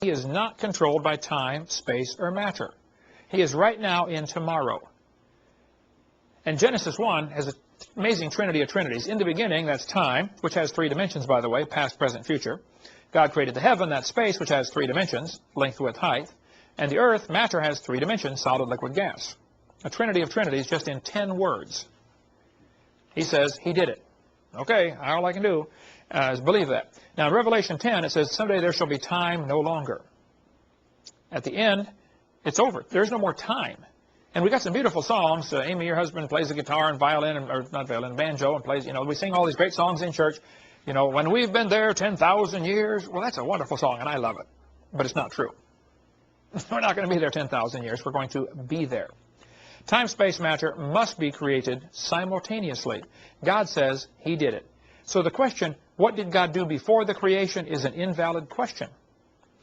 He is not controlled by time, space, or matter. He is right now in tomorrow. And Genesis 1 has an amazing trinity of trinities. In the beginning, that's time, which has 3 dimensions, by the way, past, present, future. God created the heaven, that's space, which has 3 dimensions, length, width, height. And the earth, matter, has 3 dimensions, solid, liquid, gas. A trinity of trinities just in 10 words. He says he did it. Okay, all I can do is believe that. Now, in Revelation 10, it says, someday there shall be time no longer. At the end, it's over. There's no more time. And we got some beautiful songs. Amy, your husband, plays the guitar and violin, or not violin, banjo, and plays, we sing all these great songs in church. When we've been there 10,000 years. Well, that's a wonderful song, and I love it. But it's not true. We're not going to be there 10,000 years. We're going to be there. Time, space, matter must be created simultaneously. God says he did it. So the question, what did God do before the creation, is an invalid question.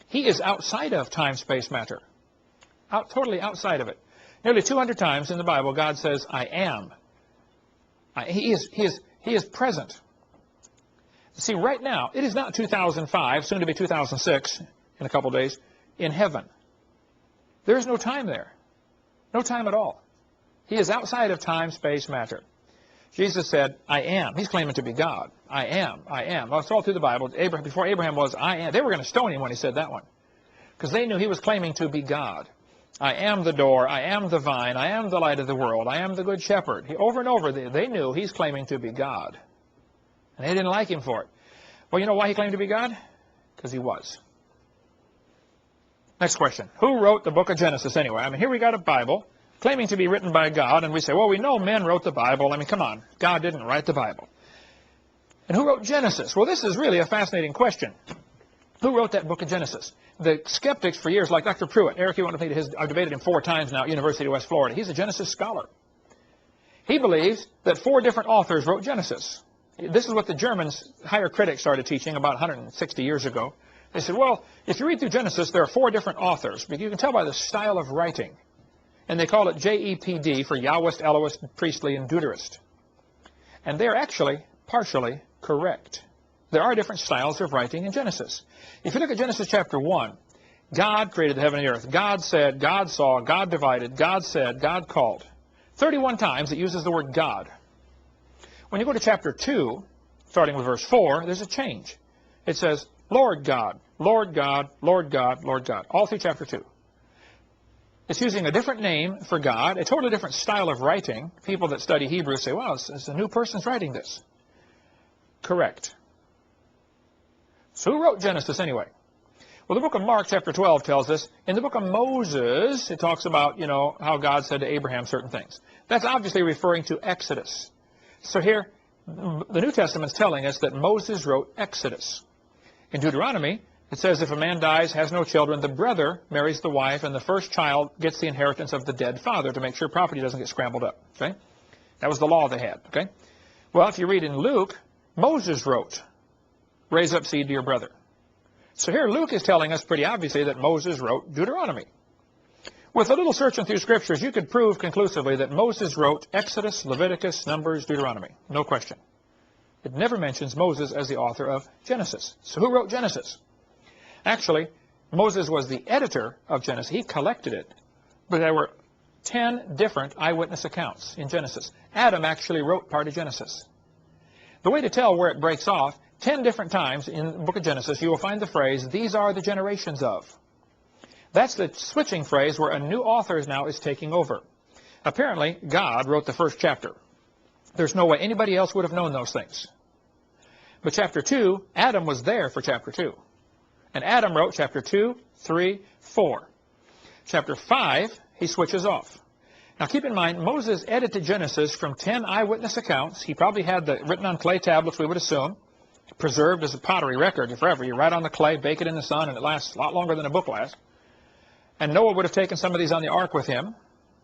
He is outside of time, space, matter. Totally outside of it. Nearly 200 times in the Bible, God says, I am. He is present. See, right now, it is not 2005, soon to be 2006, in a couple days, in heaven. There is no time there. No time at all. He is outside of time, space, matter. Jesus said, I am. He's claiming to be God. I am. I am. Well, it's all through the Bible. Before Abraham was, I am. They were going to stone him when he said that one, because they knew he was claiming to be God. I am the door. I am the vine. I am the light of the world. I am the good shepherd. Over and over, they knew he's claiming to be God. And they didn't like him for it. Well, you know why he claimed to be God? Because he was. Next question. Who wrote the book of Genesis anyway? Here we got a Bible claiming to be written by God, and we say, well, we know men wrote the Bible. Come on. God didn't write the Bible. And who wrote Genesis? Well, this is really a fascinating question. Who wrote that book of Genesis? The skeptics for years, like Dr. Pruitt, Eric, you want to meet I've debated him 4 times now at University of West Florida. He's a Genesis scholar. He believes that 4 different authors wrote Genesis. This is what the Germans, higher critics, started teaching about 160 years ago. They said, well, if you read through Genesis, there are 4 different authors. But you can tell by the style of writing. And they call it JEPD for Yahwist, Elohist, Priestly, and Deuterist. And they're actually partially correct. There are different styles of writing in Genesis. If you look at Genesis chapter 1, God created the heaven and the earth. God said, God saw, God divided, God said, God called. 31 times it uses the word God. When you go to chapter 2, starting with verse 4, there's a change. It says, Lord God, Lord God, Lord God, Lord God, all through chapter 2. It's using a different name for God, a totally different style of writing. People that study Hebrew say, wow, it's a new person's writing this. Correct. So who wrote Genesis anyway? Well, the book of Mark, chapter 12, tells us, in the book of Moses, it talks about, how God said to Abraham certain things. That's obviously referring to Exodus. So here, the New Testament's telling us that Moses wrote Exodus. In Deuteronomy, it says if a man dies, has no children, the brother marries the wife, and the first child gets the inheritance of the dead father to make sure property doesn't get scrambled up. Okay? That was the law they had. Okay? Well, if you read in Luke, Moses wrote, raise up seed to your brother. So here Luke is telling us pretty obviously that Moses wrote Deuteronomy. With a little searching through scriptures, you could prove conclusively that Moses wrote Exodus, Leviticus, Numbers, Deuteronomy. No question. It never mentions Moses as the author of Genesis. So who wrote Genesis? Actually, Moses was the editor of Genesis. He collected it. But there were 10 different eyewitness accounts in Genesis. Adam actually wrote part of Genesis. The way to tell where it breaks off, 10 different times in the book of Genesis, you will find the phrase, these are the generations of. That's the switching phrase where a new author now is taking over. Apparently, God wrote the first chapter. There's no way anybody else would have known those things. But chapter 2, Adam was there for chapter 2. And Adam wrote chapter 2, 3, 4. Chapter 5, he switches off. Now keep in mind, Moses edited Genesis from 10 eyewitness accounts. He probably had the written on clay tablets, we would assume, preserved as a pottery record forever. You write on the clay, bake it in the sun, and it lasts a lot longer than a book lasts. And Noah would have taken some of these on the ark with him,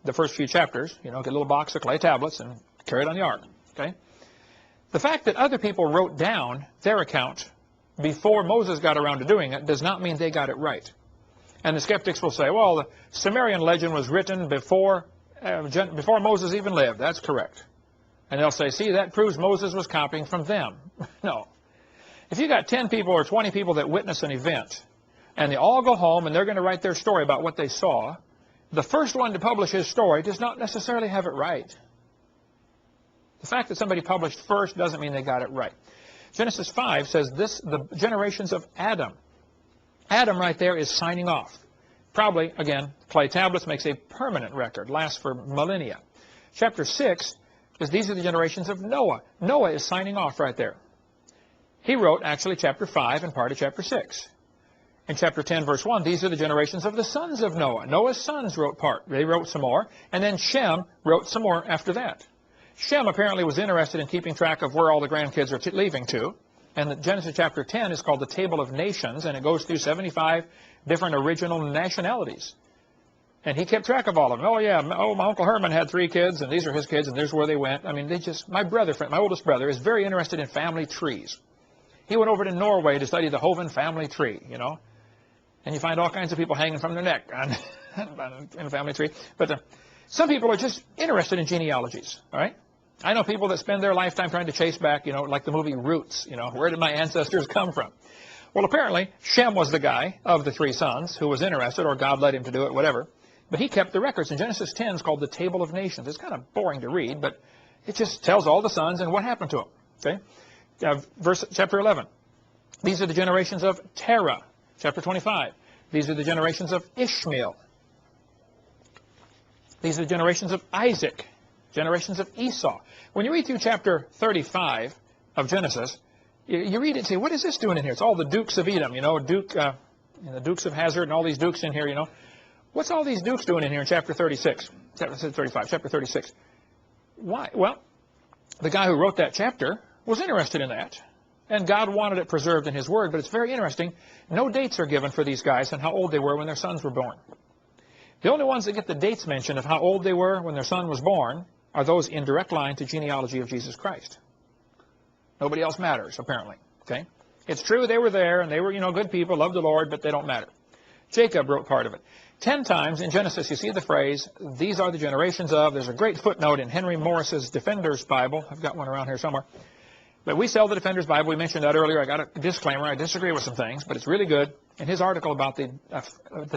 the first few chapters, get a little box of clay tablets and carry it on the ark. Okay? The fact that other people wrote down their account before Moses got around to doing it does not mean they got it right. And the skeptics will say, well, the Sumerian legend was written before Moses even lived. That's correct. And they'll say, see, that proves Moses was copying from them. No. If you got 10 people or 20 people that witness an event, and they all go home, and they're going to write their story about what they saw. The first one to publish his story does not necessarily have it right. The fact that somebody published first doesn't mean they got it right. Genesis 5 says this, the generations of Adam. Adam right there is signing off. Probably, again, clay tablets makes a permanent record, lasts for millennia. Chapter 6 is these are the generations of Noah. Noah is signing off right there. He wrote actually chapter 5 and part of chapter 6. In chapter 10, verse 1, these are the generations of the sons of Noah. Noah's sons wrote part. They wrote some more. And then Shem wrote some more after that. Shem apparently was interested in keeping track of where all the grandkids are leaving to. And Genesis chapter 10 is called the Table of Nations, and it goes through 75 different original nationalities. And he kept track of all of them. Oh, yeah, my Uncle Herman had 3 kids, and these are his kids, and there's where they went. I mean, my oldest brother, is very interested in family trees. He went over to Norway to study the Hovind family tree, you know. And you find all kinds of people hanging from their neck in a family tree. But some people are just interested in genealogies, all right? I know people that spend their lifetime trying to chase back, you know, like the movie Roots, you know, where did my ancestors come from? Well, apparently, Shem was the guy of the 3 sons who was interested, or God led him to do it, whatever. But he kept the records. And Genesis 10 is called the Table of Nations. It's kind of boring to read, but it just tells all the sons and what happened to them. Okay? Chapter 11. These are the generations of Terah. Chapter 25. These are the generations of Ishmael. These are the generations of Isaac. Generations of Esau. When you read through chapter 35 of Genesis, you read it and say, what is this doing in here? It's all the dukes of Edom, you know, the Dukes of Hazzard and all these dukes in here, you know. What's all these dukes doing in here in chapter 36? Chapter 35, chapter 36. Why? Well, the guy who wrote that chapter was interested in that. And God wanted it preserved in his word, but it's very interesting. No dates are given for these guys and how old they were when their sons were born. The only ones that get the dates mentioned of how old they were when their son was born are those in direct line to genealogy of Jesus Christ. Nobody else matters, apparently. Okay? It's true they were there, and they were, you know, good people, loved the Lord, but they don't matter. Jacob wrote part of it. 10 times in Genesis you see the phrase, these are the generations of. There's a great footnote in Henry Morris's Defender's Bible. I've got one around here somewhere. But we sell the Defender's Bible. We mentioned that earlier. I got a disclaimer. I disagree with some things, but it's really good. In his article about the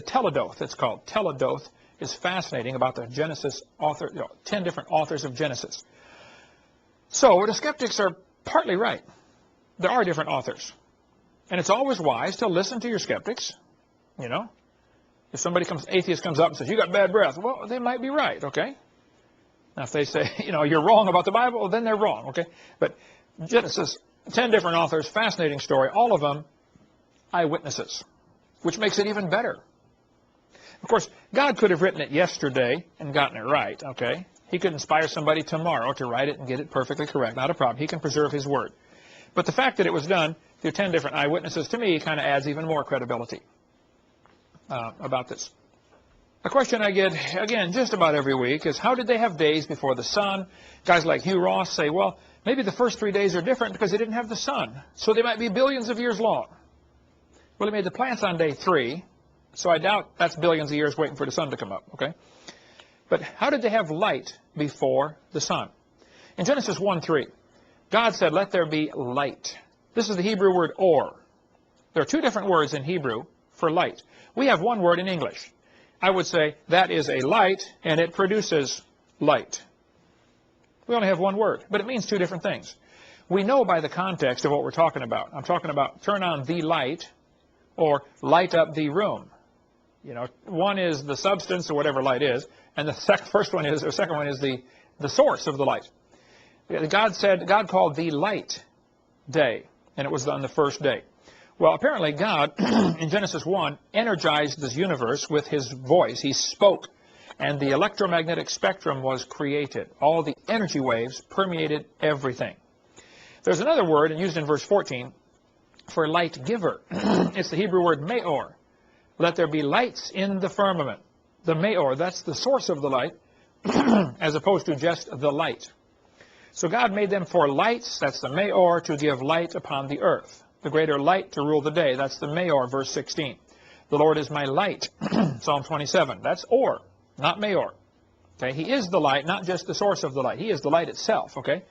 Teledoth, it's called. Teledoth is fascinating about the Genesis author, 10 different authors of Genesis. So the skeptics are partly right. There are different authors. And it's always wise to listen to your skeptics, you know. If somebody atheist comes up and says, you got bad breath, well, they might be right, okay? Now, if they say, you know, you're wrong about the Bible, well, then they're wrong, okay? But Genesis, 10 different authors, fascinating story, all of them eyewitnesses, which makes it even better. Of course, God could have written it yesterday and gotten it right, okay? He could inspire somebody tomorrow to write it and get it perfectly correct. Not a problem. He can preserve his word. But the fact that it was done through 10 different eyewitnesses, to me, kind of adds even more credibility about this. A question I get, again, just about every week is, how did they have days before the sun? Guys like Hugh Ross say, well, maybe the first 3 days are different because they didn't have the sun, so they might be billions of years long. Well, he made the plants on day 3, so I doubt that's billions of years waiting for the sun to come up, okay? But how did they have light before the sun? In Genesis 1:3, God said, let there be light. This is the Hebrew word or. There are 2 different words in Hebrew for light. We have one word in English. I would say that is a light, and it produces light. We only have one word, but it means 2 different things. We know by the context of what we're talking about. I'm talking about turn on the light or light up the room. You know, one is the substance or whatever light is, and the second one is the source of the light. God called the light day, and it was on the first day. Well, apparently God, in Genesis 1, energized this universe with his voice. He spoke, and the electromagnetic spectrum was created. All the energy waves permeated everything. There's another word, and used in verse 14, for light giver. It's the Hebrew word meor. Let there be lights in the firmament. The meor, that's the source of the light, as opposed to just the light. So God made them for lights, that's the meor, to give light upon the earth. The greater light to rule the day, that's the meor, verse 16. The Lord is my light, Psalm 27. That's or, not meor. Okay, he is the light, not just the source of the light. He is the light itself, okay?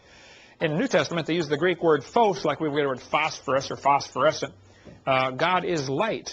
In the New Testament, they use the Greek word phos, like we would the word phosphorus or phosphorescent. God is light.